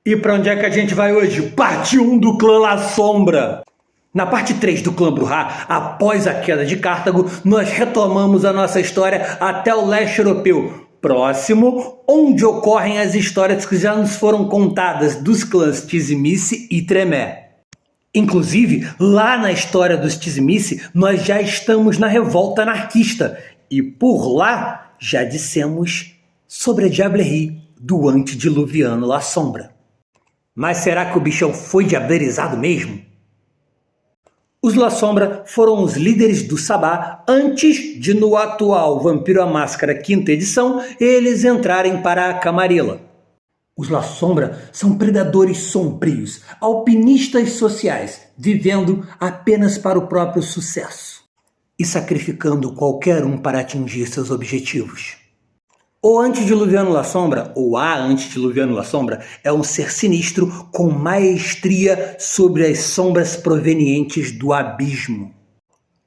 E pra onde é que a gente vai hoje? Parte 1 do clã La Sombra. Na parte 3 do clã Brujah, após a queda de Cartago, nós retomamos a nossa história até o leste europeu, próximo onde ocorrem as histórias que já nos foram contadas dos clãs Tzimisce e Tremé. Inclusive, lá na história dos Tzimisce, nós já estamos na revolta anarquista e por lá já dissemos sobre a diablerie do antediluviano La Sombra. Mas será que o bichão foi diablerizado mesmo? Os La Sombra foram os líderes do Sabá antes de, no atual Vampiro à Máscara 5ª edição, eles entrarem para a Camarilla. Os La Sombra são predadores sombrios, alpinistas sociais, vivendo apenas para o próprio sucesso e sacrificando qualquer um para atingir seus objetivos. O antediluviano La Sombra, ou a antediluviano La Sombra, é um ser sinistro com maestria sobre as sombras provenientes do abismo.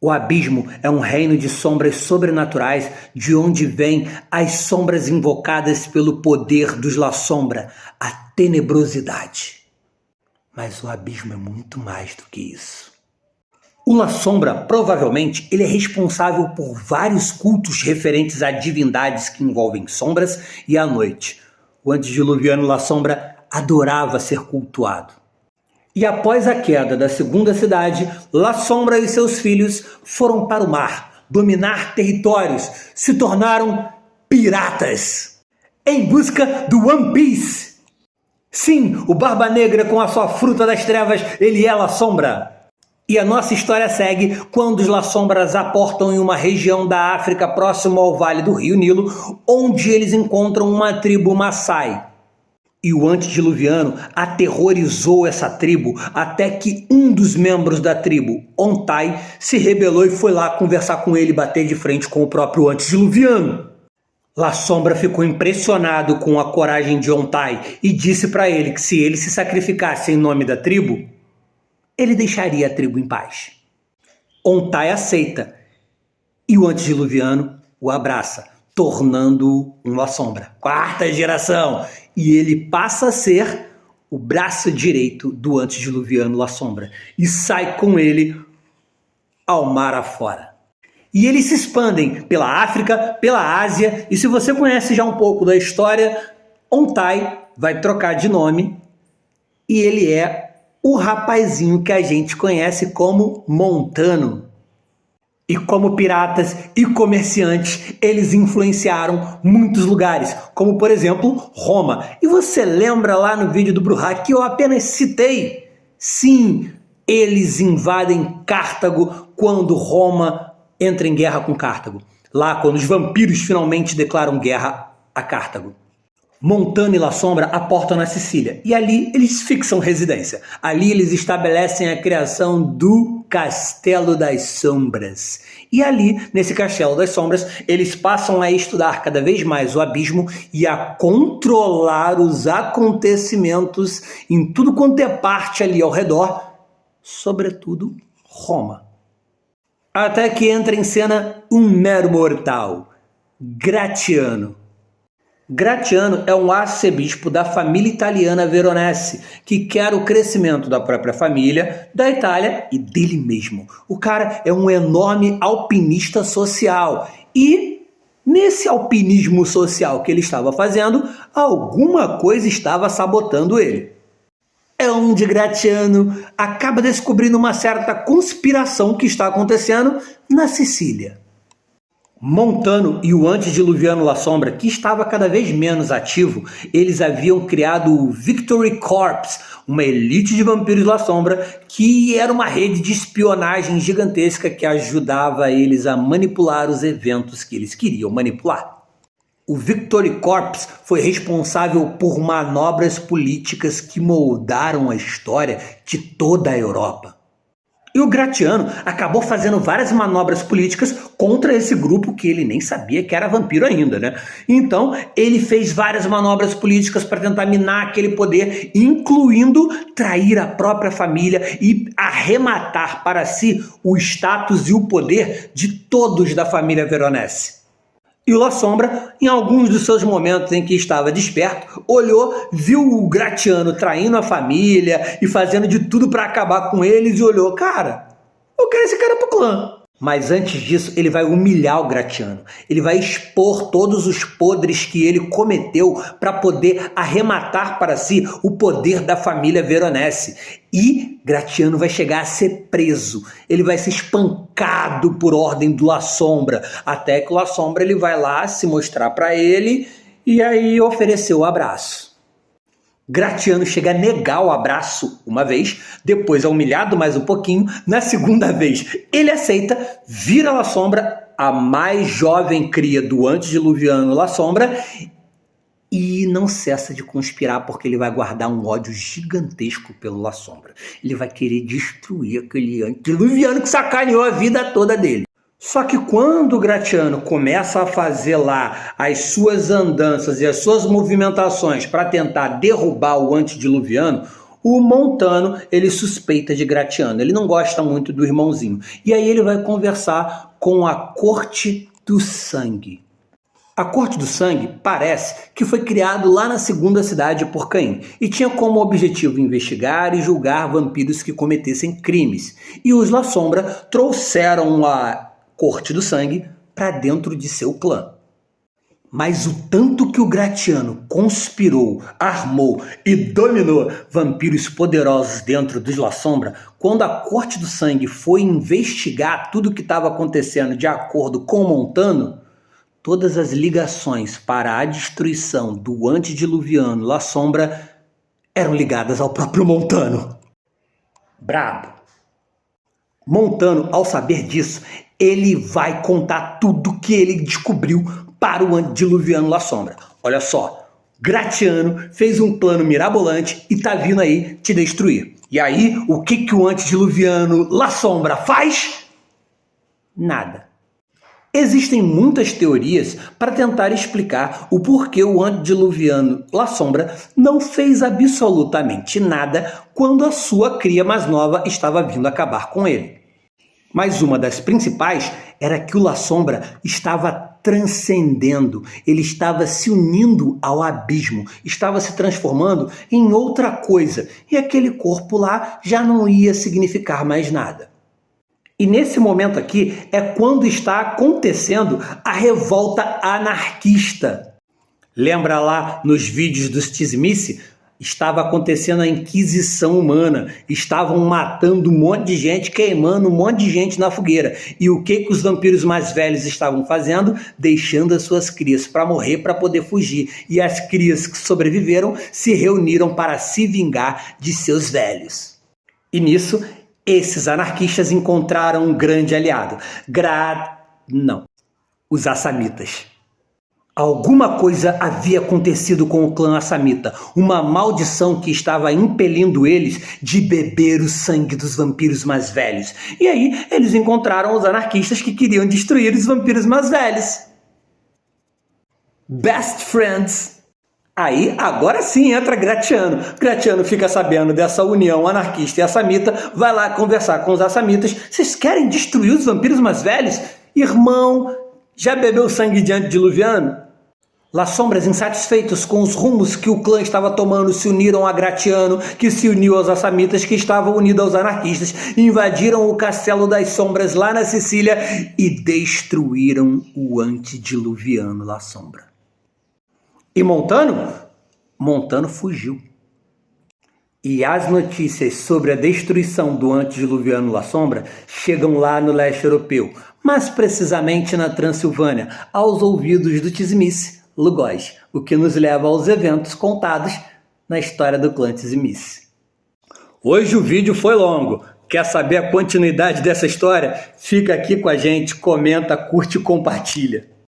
O abismo é um reino de sombras sobrenaturais de onde vêm as sombras invocadas pelo poder dos La Sombra, a tenebrosidade. Mas o abismo é muito mais do que isso. O La Sombra, provavelmente, ele é responsável por vários cultos referentes a divindades que envolvem sombras e a noite. O antediluviano La Sombra adorava ser cultuado. E após a queda da segunda cidade, La Sombra e seus filhos foram para o mar, dominar territórios, se tornaram piratas, em busca do One Piece. Sim, o Barba Negra com a sua fruta das trevas, ele é La Sombra. E a nossa história segue quando os La Sombras aportam em uma região da África próximo ao Vale do Rio Nilo, onde eles encontram uma tribo Maasai. E o antediluviano aterrorizou essa tribo até que um dos membros da tribo, Ontai, se rebelou e foi lá conversar com ele e bater de frente com o próprio antediluviano. La Sombra ficou impressionado com a coragem de Ontai e disse para ele que se ele se sacrificasse em nome da tribo, ele deixaria a tribo em paz. Ontai aceita e o antediluviano o abraça, tornando-o um La Sombra, 4ª geração, e ele passa a ser o braço direito do antediluviano La Sombra e sai com ele ao mar afora. E eles se expandem pela África, pela Ásia, e se você conhece já um pouco da história, Ontai vai trocar de nome e ele é o rapazinho que a gente conhece como Montano. E como piratas e comerciantes, eles influenciaram muitos lugares, como por exemplo, Roma. E você lembra lá no vídeo do Brujah que eu apenas citei? Sim, eles invadem Cartago quando Roma entra em guerra com Cartago. Lá quando os vampiros finalmente declaram guerra a Cartago. Montano e La Sombra aportam na Sicília e ali eles fixam residência. Ali eles estabelecem a criação do Castelo das Sombras. E ali, nesse Castelo das Sombras, eles passam a estudar cada vez mais o abismo e a controlar os acontecimentos em tudo quanto é parte ali ao redor, sobretudo Roma. Até que entra em cena um mero mortal, Gratiano. Gratiano é um arcebispo da família italiana Veronese, que quer o crescimento da própria família, da Itália e dele mesmo. O cara é um enorme alpinista social e, nesse alpinismo social que ele estava fazendo, alguma coisa estava sabotando ele. É onde Gratiano acaba descobrindo uma certa conspiração que está acontecendo na Sicília. Montano e o antediluviano La Sombra, que estava cada vez menos ativo, eles haviam criado o Victory Corps, uma elite de vampiros La Sombra, que era uma rede de espionagem gigantesca que ajudava eles a manipular os eventos que eles queriam manipular. O Victory Corps foi responsável por manobras políticas que moldaram a história de toda a Europa. E o Gratiano acabou fazendo várias manobras políticas contra esse grupo que ele nem sabia que era vampiro ainda, né? Então, ele fez várias manobras políticas para tentar minar aquele poder, incluindo trair a própria família e arrematar para si o status e o poder de todos da família Veronese. E o La Sombra, em alguns dos seus momentos em que estava desperto, olhou, viu o Gratiano traindo a família e fazendo de tudo para acabar com eles e olhou, cara, eu quero esse cara pro clã. Mas antes disso, ele vai humilhar o Gratiano. Ele vai expor todos os podres que ele cometeu para poder arrematar para si o poder da família Veronese. E Gratiano vai chegar a ser preso. Ele vai ser espancado por ordem do La Sombra. Até que o La Sombra ele vai lá se mostrar para ele e aí oferecer o abraço. Gratiano chega a negar o abraço uma vez, depois é humilhado mais um pouquinho, na segunda vez ele aceita, vira La Sombra, a mais jovem cria do antediluviano La Sombra, e não cessa de conspirar porque ele vai guardar um ódio gigantesco pelo La Sombra. Ele vai querer destruir aquele antediluviano que sacaneou a vida toda dele. Só que quando o Gratiano começa a fazer lá as suas andanças e as suas movimentações para tentar derrubar o antediluviano, o Montano ele suspeita de Gratiano, ele não gosta muito do irmãozinho. E aí ele vai conversar com a Corte do Sangue. A Corte do Sangue parece que foi criado lá na segunda cidade por Caim e tinha como objetivo investigar e julgar vampiros que cometessem crimes. E os La Sombra trouxeram a Corte do Sangue para dentro de seu clã. Mas o tanto que o Gratiano conspirou, armou e dominou vampiros poderosos dentro dos La Sombra, quando a Corte do Sangue foi investigar tudo o que estava acontecendo de acordo com Montano, todas as ligações para a destruição do antediluviano La Sombra eram ligadas ao próprio Montano. Brabo! Montano, ao saber disso, ele vai contar tudo que ele descobriu para o antediluviano La Sombra. Olha só, Gratiano fez um plano mirabolante e tá vindo aí te destruir. E aí, o que o antediluviano La Sombra faz? Nada. Existem muitas teorias para tentar explicar o porquê o antediluviano La Sombra não fez absolutamente nada quando a sua cria mais nova estava vindo acabar com ele. Mas uma das principais era que o La Sombra estava transcendendo, ele estava se unindo ao abismo, estava se transformando em outra coisa, e aquele corpo lá já não ia significar mais nada. E nesse momento aqui é quando está acontecendo a revolta anarquista. Lembra lá nos vídeos dos Tizimice? Estava acontecendo a Inquisição Humana, estavam matando um monte de gente, queimando um monte de gente na fogueira. E o que os vampiros mais velhos estavam fazendo? Deixando as suas crias para morrer, para poder fugir. E as crias que sobreviveram se reuniram para se vingar de seus velhos. E nisso, esses anarquistas encontraram um grande aliado. Os Assamitas. Alguma coisa havia acontecido com o clã Assamita, uma maldição que estava impelindo eles de beber o sangue dos vampiros mais velhos. E aí eles encontraram os anarquistas que queriam destruir os vampiros mais velhos. Best friends. Aí, agora sim entra Gratiano. Gratiano fica sabendo dessa união anarquista e assamita, vai lá conversar com os assamitas. Vocês querem destruir os vampiros mais velhos? Irmão, já bebeu sangue de antediluviano? La Sombras, insatisfeitos com os rumos que o clã estava tomando, se uniram a Gratiano, que se uniu aos assamitas, que estavam unidos aos anarquistas, invadiram o Castelo das Sombras lá na Sicília e destruíram o antediluviano La Sombra. E Montano? Montano fugiu. E as notícias sobre a destruição do antediluviano La Sombra chegam lá no leste europeu, mais precisamente na Transilvânia, aos ouvidos do Tizimice, Lugoj, o que nos leva aos eventos contados na história do clã Tizimice. Hoje o vídeo foi longo. Quer saber a continuidade dessa história? Fica aqui com a gente, comenta, curte e compartilha.